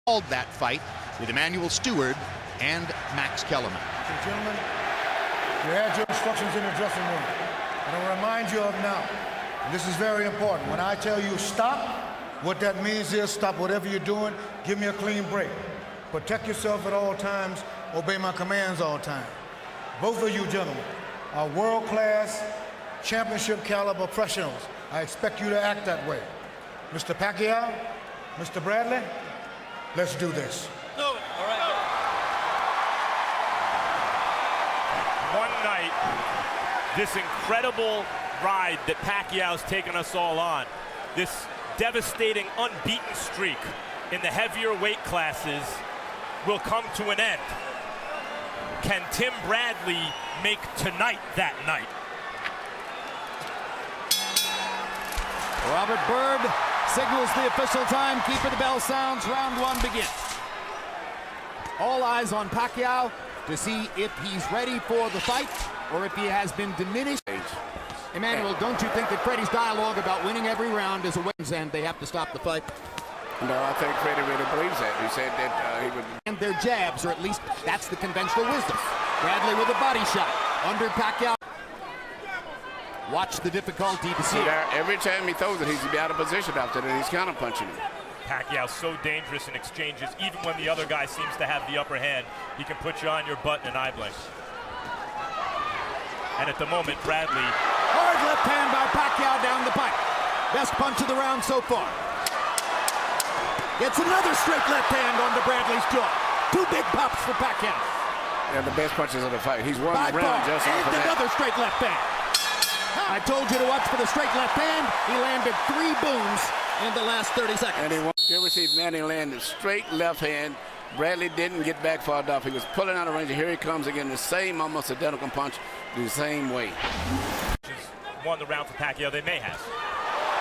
called that fight with Emmanuel Stewart and Max Kellerman. Okay, gentlemen, you had your instructions in the dressing room. And I'll remind you of now, and this is very important, when I tell you stop, what that means is stop whatever you're doing, give me a clean break. Protect yourself at all times, obey my commands all time. Both of you gentlemen are world-class, championship caliber professionals. I expect you to act that way. Mr. Pacquiao, Mr. Bradley, let's do this. All right. One night, this incredible ride that Pacquiao's taken us all on, this devastating unbeaten streak in the heavier weight classes will come to an end. Can Tim Bradley make tonight that night? Robert Byrd signals the official time. Keeper, the bell sounds. Round one begins. All eyes on Pacquiao to see if he's ready for the fight or if he has been diminished. Emmanuel, don't you think that Freddie's dialogue about winning every round is a wins and they have to stop the fight? No, I think Freddie really believes that. He said that he would. And their jabs, or at least that's the conventional wisdom. Bradley with a body shot under Pacquiao. Watch the difficulty to see. Every time he throws it, he's out of position after that. He's counter punching him. Pacquiao's so dangerous in exchanges. Even when the other guy seems to have the upper hand, he can put you on your butt in an eye blink. And at the moment, Bradley. Hard left hand by Pacquiao down the pipe. Best punch of the round so far. Gets another straight left hand onto Bradley's jaw. Two big pops for Pacquiao. And the best punches of the fight. He's won the round just off of that. Another straight left hand. I told you to watch for the straight left hand. He landed 3 booms in the last 30 seconds. And you ever see Manny land a straight left hand? Bradley didn't get back far enough. He was pulling out of range. Here he comes again, the same almost identical punch, the same way. Won the round for Pacquiao. They may have.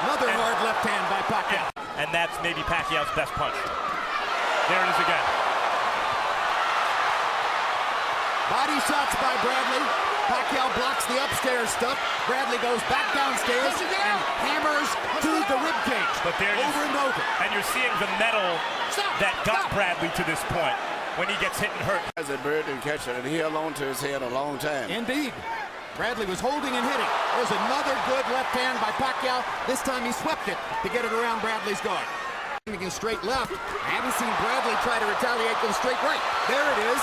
Another hard left hand by Pacquiao. And that's maybe Pacquiao's best punch. There it is again. Body shots by Bradley. Pacquiao blocks the upstairs stuff. Bradley goes back downstairs and hammers to the ribcage. But there over and over. And you're seeing the metal that got Bradley to this point when he gets hit and hurt. As a bird and catcher, and he held on to his head a long time. Indeed. Bradley was holding and hitting. There's another good left hand by Pacquiao. This time he swept it to get it around Bradley's guard. Against straight left. I haven't seen Bradley try to retaliate with a straight right. There it is.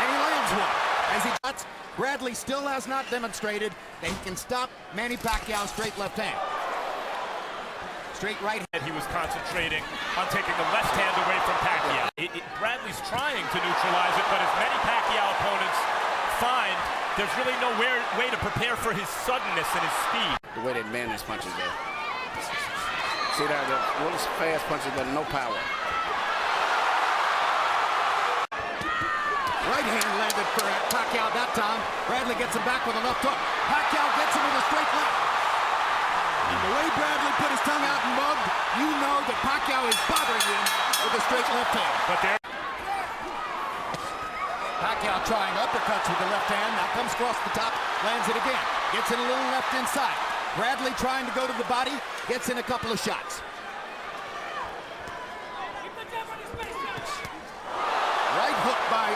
And he lands one. As he cuts, Bradley still has not demonstrated that he can stop Manny Pacquiao's straight left hand. Straight right hand. He was concentrating on taking the left hand away from Pacquiao. Bradley's trying to neutralize it, but as many Pacquiao opponents find, there's really no way to prepare for his suddenness and his speed. The way that Manny's punches there. See that, the little fast punches, but no power. Right hand landed for Pacquiao that time. Bradley gets him back with a left hook. Pacquiao gets him with a straight left. And the way Bradley put his tongue out and mugged, you know that Pacquiao is bothering him with a straight left hand. But there. Pacquiao trying uppercuts with the left hand. Now comes across the top, lands it again. Gets in a little left inside. Bradley trying to go to the body, gets in a couple of shots. Right hook by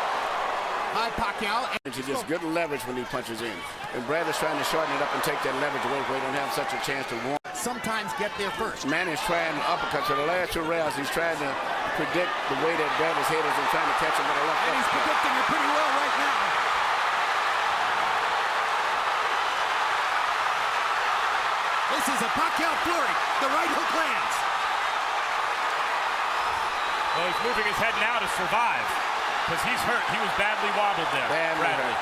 Pacquiao. He gets good leverage when he punches in. And Bradley's trying to shorten it up and take that leverage away where he don't have such a chance to win. Sometimes get there first. Manny's trying uppercuts for the last 2 rounds. He's trying to predict the way that Bradley's head is and trying to catch him with a left hook. And he's predicting it pretty well right now. This is a Pacquiao flurry. The right hook lands. Well, he's moving his head now to survive because he's hurt. He was badly wobbled there. Badly hurt.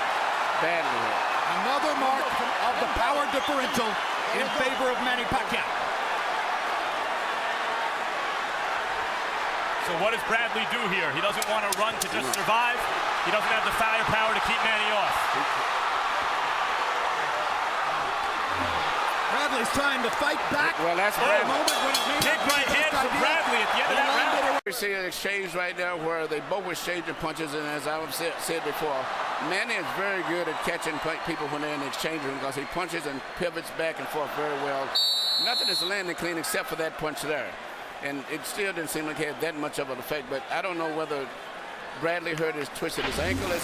Badly hurt. Another mark of the power differential in favor of Manny Pacquiao. So what does Bradley do here? He doesn't want to run to just survive. He doesn't have the firepower to keep Manny off. Bradley's trying to fight back. Well, that's Bradley. Big right hand from Bradley at the end of that round. We see an exchange right now where they both were exchanging punches, and as I've said before, Manny is very good at catching people when they're in the exchange room because he punches and pivots back and forth very well. Nothing is landing clean except for that punch there. and it still didn't seem like it had that much of an effect. But I don't know whether Bradley hurt his twisted his ankle. Boom,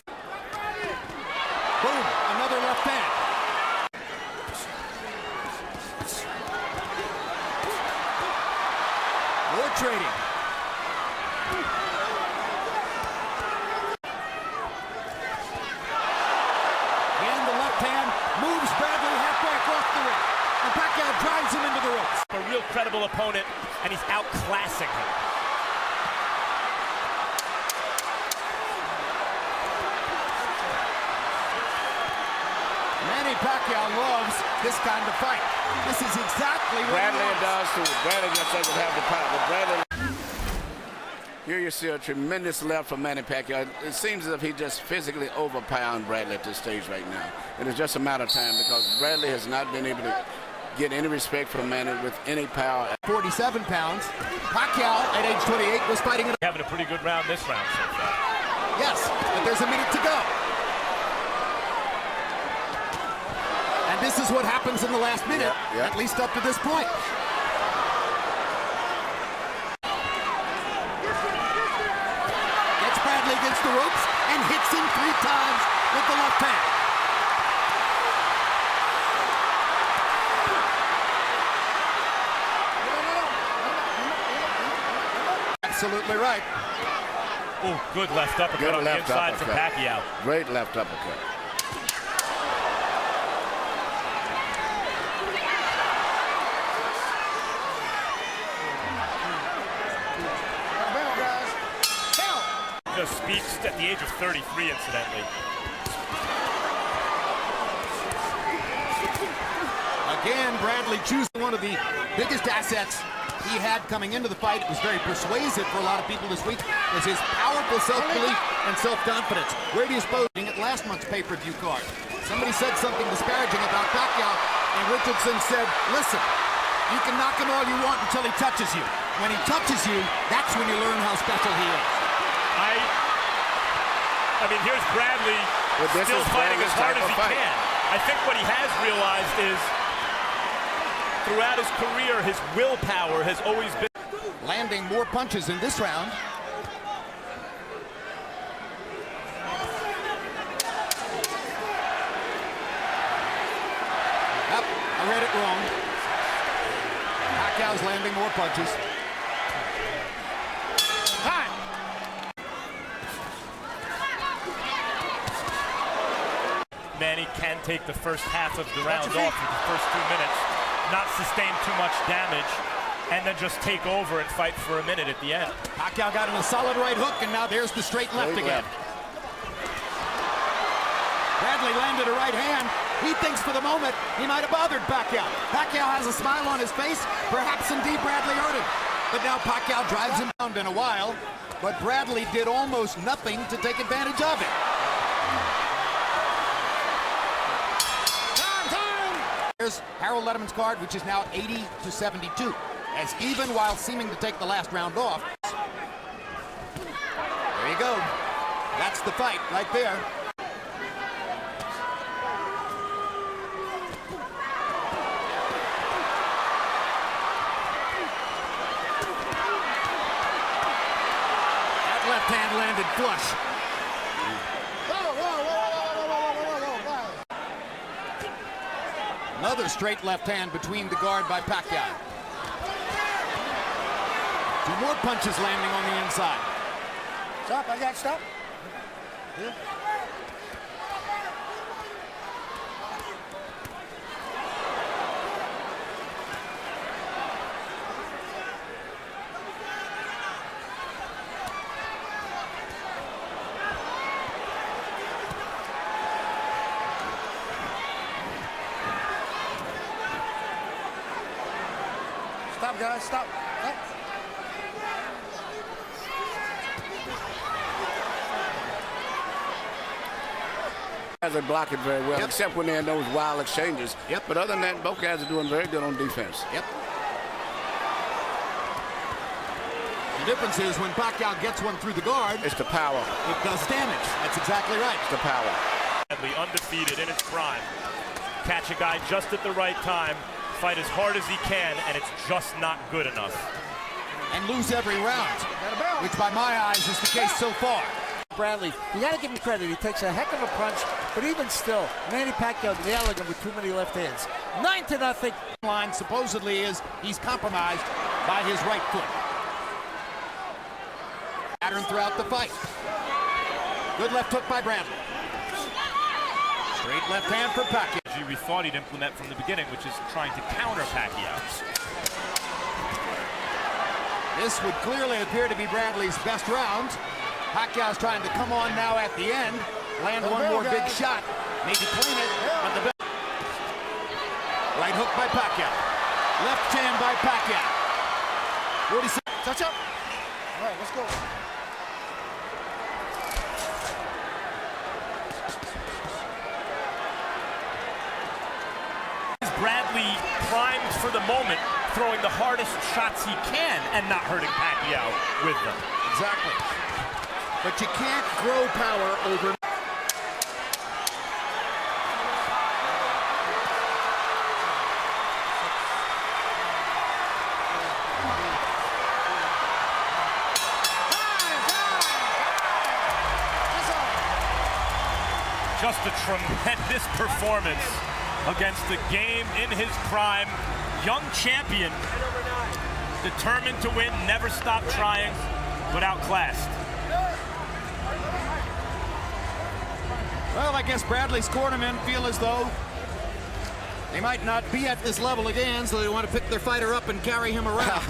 another left hand. More trading. And the left hand moves Bradley halfway across the ring. And Pacquiao drives him into the ropes. A real credible opponent, and he's outclassing him. Manny Pacquiao loves this kind of fight. This is exactly what Bradley he does too. Bradley just doesn't have the power. But Bradley. Here you see a tremendous left from Manny Pacquiao. It seems as if he's just physically overpowering Bradley at this stage right now. And it's just a matter of time because Bradley has not been able to get any respect from Manny with any power. 47 pounds. Pacquiao at age 28 was fighting it. Having a pretty good round this round so far. Yes, but there's a minute to go. And this is what happens in the last minute, at least up to this point. Gets Bradley against the ropes and hits him 3 times with the left hand. Absolutely right. Oh, good left uppercut on the inside from Pacquiao. Great left uppercut. Just speaks at the age of 33, incidentally. Again, Bradley choosing one of the biggest assets he had coming into the fight. It was very persuasive for a lot of people this week, was his powerful self-belief and self-confidence. Where do you suppose at last month's pay-per-view card? Somebody said something disparaging about Pacquiao, and Richardson said, listen, you can knock him all you want until he touches you. When he touches you, that's when you learn how special he is. I mean, here's Bradley still fighting as hard as he can. I think what he has realized is throughout his career, his willpower has always been landing more punches in this round. Yep, I read it wrong. Pacquiao's landing more punches. Manny can take the first half of the round off with the first 2 minutes, not sustain too much damage, and then just take over and fight for a minute at the end. Pacquiao got him a solid right hook, and now there's the straight left again. Bradley landed a right hand. He thinks for the moment he might have bothered Pacquiao. Pacquiao has a smile on his face. Perhaps indeed Bradley hurt him. But now Pacquiao drives him down in a while, but Bradley did almost nothing to take advantage of it. Here's Harold Letterman's card, which is now 80-72, as even while seeming to take the last round off. There you go. That's the fight right there. That left hand landed flush. Another straight left hand between the guard by Pacquiao. 2 more punches landing on the inside. Stop, I got stop. Yeah. Stop, guys, stop. Guys are blocking very well, except when they're in those wild exchanges. But other than that, both guys are doing very good on defense. The difference is when Pacquiao gets one through the guard, it's the power. It does damage. That's exactly right. It's the power. Undefeated in his prime. Catch a guy just at the right time, fight as hard as he can, and it's just not good enough. and lose every round, which by my eyes is the case so far. Bradley, you got to give him credit. He takes a heck of a punch, but even still, Manny Pacquiao nailing him with too many left hands. 9-0. Line supposedly is he's compromised by his right foot. Pattern throughout the fight. Good left hook by Bradley. Straight left hand for Pacquiao. We thought he'd implement from the beginning, which is trying to counter Pacquiao. This would clearly appear to be Bradley's best round. Pacquiao's trying to come on now at the end, land one more big shot, maybe clean it, but the right hook by Pacquiao. Left hand by Pacquiao. 46. Touch up. All right, let's go. Bradley primed for the moment, throwing the hardest shots he can and not hurting Pacquiao with them. Exactly. But you can't grow power over. Just a tremendous performance against the game in his prime. Young champion, determined to win, never stopped trying, but outclassed. Well, I guess Bradley's cornermen feel as though they might not be at this level again, so they want to pick their fighter up and carry him around.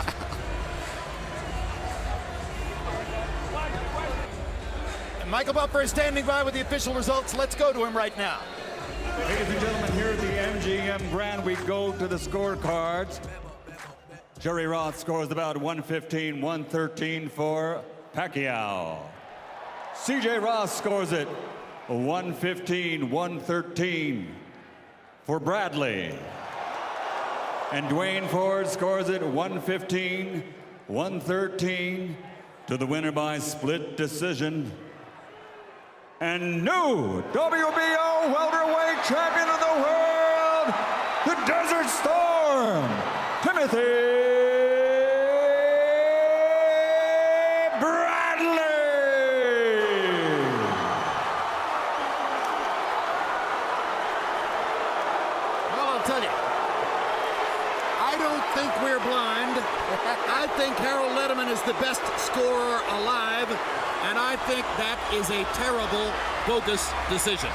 And Michael Buffer is standing by with the official results. Let's go to him right now. Ladies and gentlemen, here at the MGM Grand, we go to the scorecards. Jerry Roth scores about 115-113 for Pacquiao. CJ Ross scores it 115-113 for Bradley. And Dwayne Ford scores it 115-113 to the winner by split decision. And new WBO welterweight champion of the world, the Desert Storm, Timothy Bradley. Well, I'll tell you, I don't think we're blind. I think Harold Lederman is the best scorer alive, and I think that is a terrible, bogus decision.